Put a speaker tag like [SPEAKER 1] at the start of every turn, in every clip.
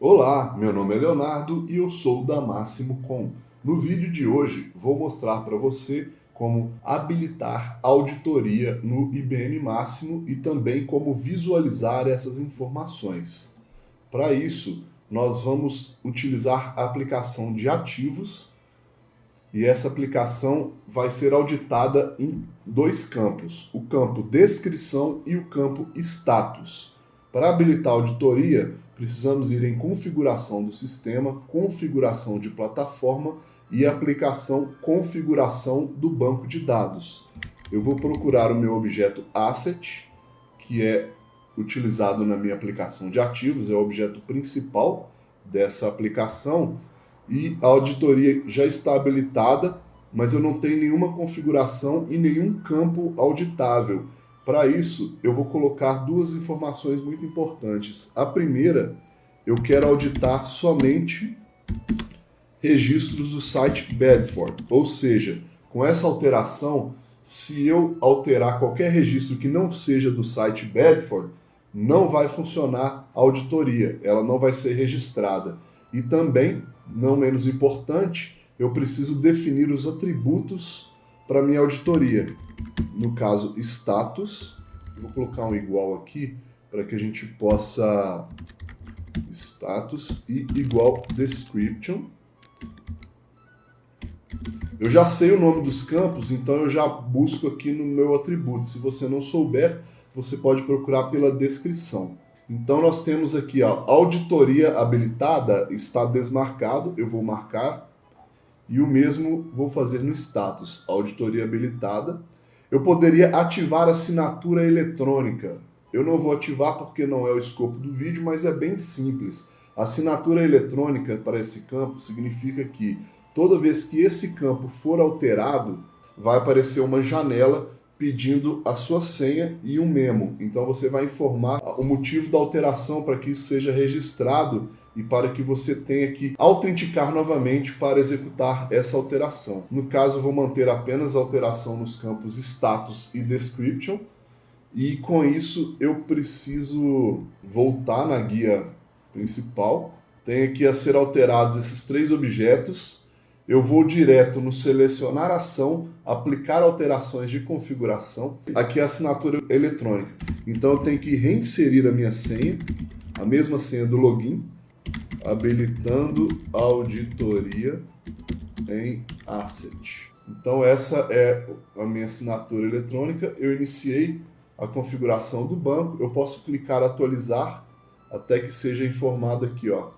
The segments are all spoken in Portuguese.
[SPEAKER 1] Olá, meu nome é Leonardo e eu sou da Máximo Com. No vídeo de hoje vou mostrar para você como habilitar auditoria no IBM Máximo e também como visualizar essas informações. Para isso, nós vamos utilizar a aplicação de ativos e essa aplicação vai ser auditada em dois campos, o campo descrição e o campo status. Para habilitar a auditoria, precisamos ir em configuração do sistema, configuração de plataforma e aplicação configuração do banco de dados. Eu vou procurar o meu objeto asset, que é utilizado na minha aplicação de ativos, é o objeto principal dessa aplicação, e a auditoria já está habilitada, mas eu não tenho nenhuma configuração e nenhum campo auditável. Para isso, eu vou colocar duas informações muito importantes. A primeira, eu quero auditar somente registros do site Bedford, ou seja, com essa alteração, se eu alterar qualquer registro que não seja do site Bedford, não vai funcionar a auditoria, ela não vai ser registrada. E também, não menos importante, eu preciso definir os atributos para minha auditoria. No caso, status, vou colocar um igual aqui para que a gente possa status e igual description. Eu já sei o nome dos campos, então eu já busco aqui no meu atributo. Se você não souber, você pode procurar pela descrição. Então nós temos aqui a auditoria habilitada, está desmarcado, eu vou marcar. E o mesmo vou fazer no status, auditoria habilitada. Eu poderia ativar a assinatura eletrônica. Eu não vou ativar porque não é o escopo do vídeo, mas é bem simples. A assinatura eletrônica para esse campo significa que toda vez que esse campo for alterado, vai aparecer uma janela pedindo a sua senha e um memo. Então você vai informar o motivo da alteração para que isso seja registrado e para que você tenha que autenticar novamente para executar essa alteração. No caso, eu vou manter apenas a alteração nos campos status e description, e com isso eu preciso voltar na guia principal. Tem aqui a ser alterados esses três objetos. Eu vou direto no selecionar ação, aplicar alterações de configuração. Aqui é a assinatura eletrônica. Então eu tenho que reinserir a minha senha, a mesma senha do login, habilitando a auditoria em asset. Então essa é a minha assinatura eletrônica. Eu iniciei a configuração do banco. Eu posso clicar atualizar até que seja informado aqui, ó,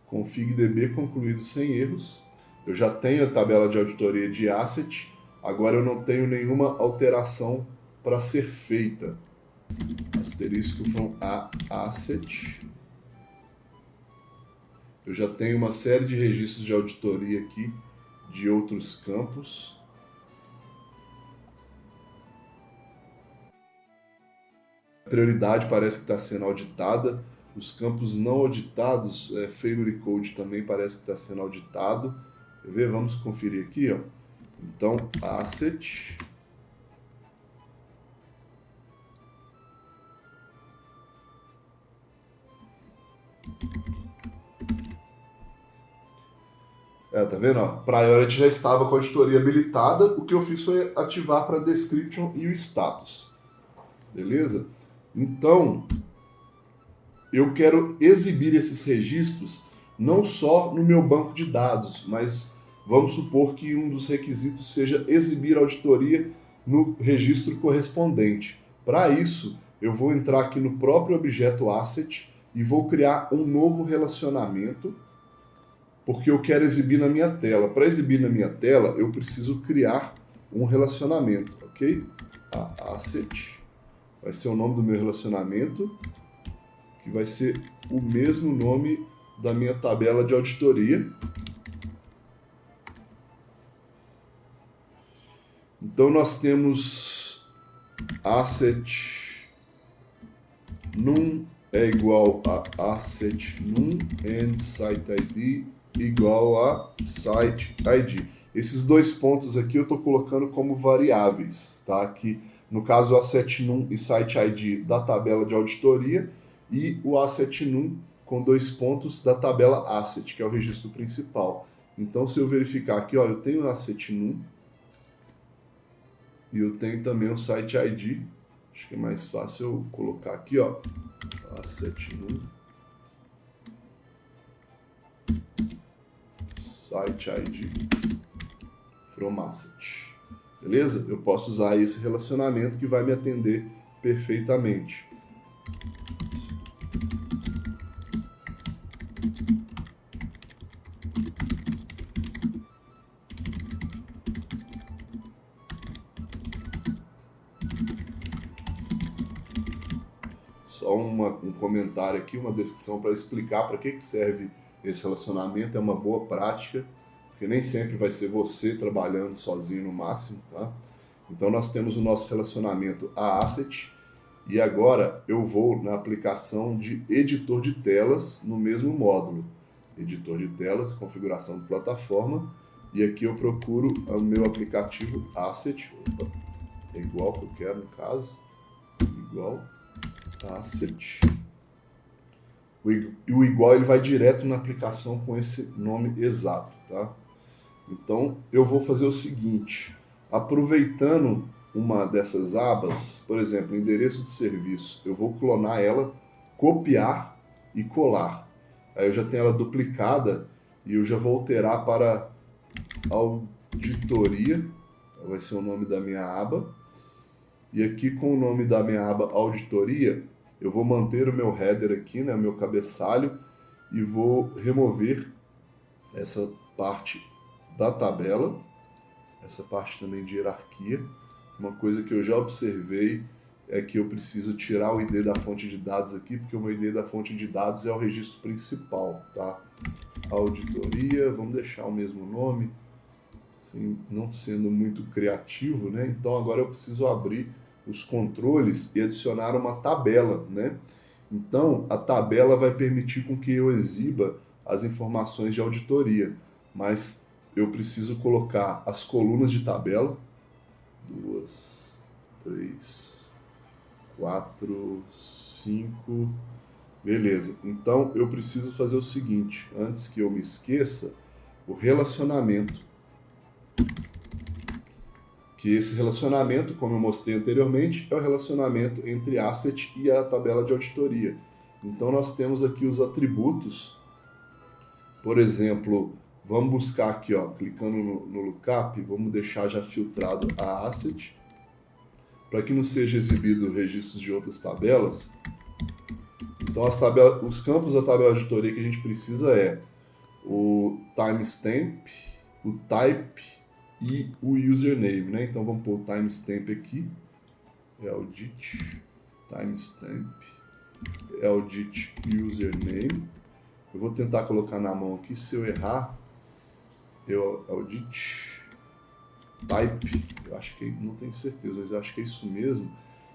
[SPEAKER 1] config.db concluído sem erros. Eu já tenho a tabela de auditoria de asset, agora eu não tenho nenhuma alteração para ser feita. Asterisco from asset. Eu já tenho uma série de registros de auditoria aqui de outros campos. A prioridade parece que está sendo auditada. Os campos não auditados, Family Code também parece que está sendo auditado. Quer ver? Vamos conferir aqui, ó. Então, asset. Tá vendo? Ó, Priority já estava com a auditoria habilitada. O que eu fiz foi ativar para description e o status. Beleza? Então, eu quero exibir esses registros não só no meu banco de dados, mas vamos supor que um dos requisitos seja exibir a auditoria no registro correspondente. Para isso, eu vou entrar aqui no próprio objeto asset e vou criar um novo relacionamento, porque eu quero exibir na minha tela. Para exibir na minha tela, eu preciso criar um relacionamento, ok? A asset vai ser o nome do meu relacionamento, que vai ser o mesmo nome da minha tabela de auditoria. Então nós temos asset num é igual a asset num and site ID igual a site ID. Esses dois pontos aqui eu estou colocando como variáveis, tá? Aqui, no caso, o asset num e site ID da tabela de auditoria e o asset num com 2 pontos da tabela asset, que é o registro principal. Então, se eu verificar aqui, ó, eu tenho o asset num e eu tenho também o site ID. Acho que é mais fácil eu colocar aqui, ó, asset num, site ID from asset. Beleza? Eu posso usar esse relacionamento que vai me atender perfeitamente. Só um comentário aqui, uma descrição para explicar para que serve esse relacionamento. É uma boa prática, porque nem sempre vai ser você trabalhando sozinho no máximo, tá? Então nós temos o nosso relacionamento a asset e agora eu vou na aplicação de editor de telas no mesmo módulo. Editor de telas, configuração de plataforma, e aqui eu procuro o meu aplicativo asset, opa, é igual que eu quero no caso, igual asset. O igual ele vai direto na aplicação com esse nome exato, tá? Então eu vou fazer o seguinte, aproveitando uma dessas abas, por exemplo, endereço de serviço, eu vou clonar ela, copiar e colar. Aí eu já tenho ela duplicada e eu já vou alterar para auditoria, vai ser o nome da minha aba. E aqui com o nome da minha aba auditoria, eu vou manter o meu header aqui, né, o meu cabeçalho, e vou remover essa parte da tabela, essa parte também de hierarquia. Uma coisa que eu já observei é que eu preciso tirar o ID da fonte de dados aqui, porque o meu ID da fonte de dados é o registro principal, tá? Auditoria, vamos deixar o mesmo nome, assim, não sendo muito criativo, né? Então agora eu preciso abrir os controles e adicionar uma tabela, né? Então a tabela vai permitir com que eu exiba as informações de auditoria, mas eu preciso colocar as colunas de tabela, 2, 3, 4, 5, beleza. Então eu preciso fazer o seguinte, antes que eu me esqueça, o relacionamento, que esse relacionamento, como eu mostrei anteriormente, é o relacionamento entre asset e a tabela de auditoria. Então nós temos aqui os atributos, por exemplo, vamos buscar aqui, ó, clicando no lookup, vamos deixar já filtrado a asset, para que não seja exibido registros de outras tabelas. Então os campos da tabela de auditoria que a gente precisa é o timestamp, o type e o username, né? Então vamos pôr o timestamp aqui, audit, timestamp, audit username. Eu vou tentar colocar na mão aqui, se eu errar, eu audit type, eu acho que não tenho certeza, mas eu acho que é isso mesmo.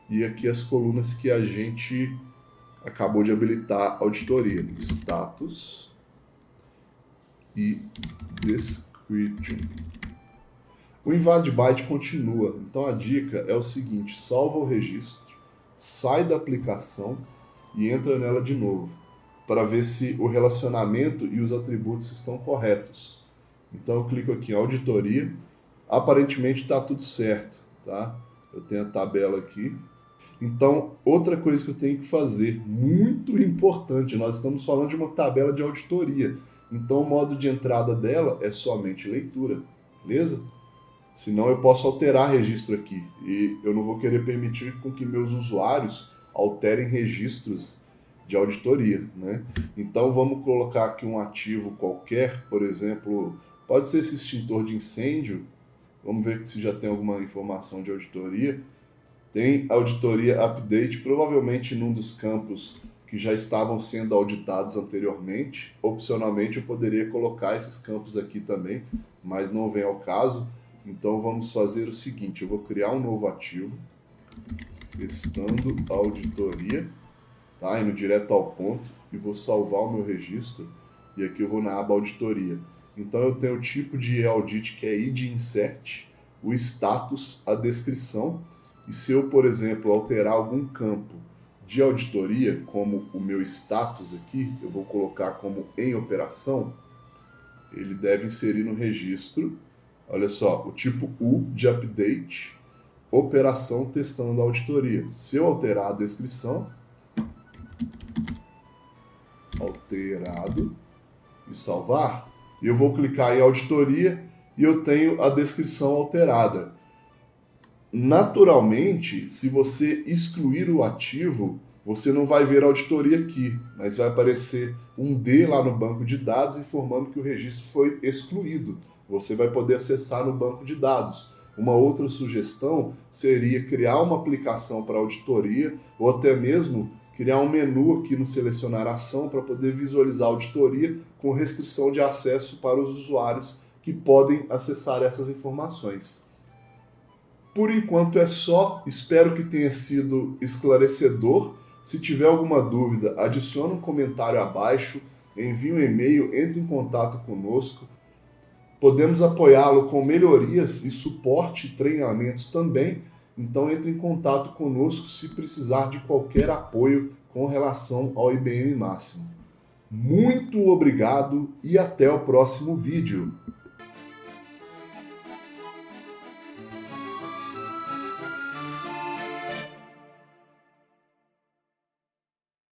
[SPEAKER 1] E aqui as colunas que a gente acabou de habilitar auditoria, status e description. O invalid byte continua, então a dica é o seguinte, salva o registro, sai da aplicação e entra nela de novo, para ver se o relacionamento e os atributos estão corretos. Então eu clico aqui em auditoria, aparentemente está tudo certo, tá? Eu tenho a tabela aqui. Então, outra coisa que eu tenho que fazer, muito importante, nós estamos falando de uma tabela de auditoria, então o modo de entrada dela é somente leitura, beleza? Senão eu posso alterar registro aqui e eu não vou querer permitir com que meus usuários alterem registros de auditoria, né? Então vamos colocar aqui um ativo qualquer, por exemplo, pode ser esse extintor de incêndio, vamos ver se já tem alguma informação de auditoria. Tem auditoria update, provavelmente num dos campos que já estavam sendo auditados anteriormente. Opcionalmente eu poderia colocar esses campos aqui também, mas não vem ao caso. Então vamos fazer o seguinte, eu vou criar um novo ativo, testando auditoria, tá? Indo direto ao ponto e vou salvar o meu registro e aqui eu vou na aba auditoria. Então eu tenho o tipo de audit que é id insert, o status, a descrição, e se eu, por exemplo, alterar algum campo de auditoria, como o meu status aqui, eu vou colocar como em operação, ele deve inserir no registro, olha só, o tipo U de update, operação testando a auditoria. Se eu alterar a descrição, alterado, e salvar, e eu vou clicar em auditoria e eu tenho a descrição alterada. Naturalmente, se você excluir o ativo, você não vai ver a auditoria aqui, mas vai aparecer um D lá no banco de dados informando que o registro foi excluído. Você vai poder acessar no banco de dados. Uma outra sugestão seria criar uma aplicação para auditoria ou até mesmo criar um menu aqui no selecionar ação para poder visualizar a auditoria com restrição de acesso para os usuários que podem acessar essas informações. Por enquanto é só, espero que tenha sido esclarecedor. Se tiver alguma dúvida, adicione um comentário abaixo, envie um e-mail, entre em contato conosco. Podemos apoiá-lo com melhorias e suporte e treinamentos também. Então entre em contato conosco se precisar de qualquer apoio com relação ao IBM Máximo. Muito obrigado e até o próximo vídeo.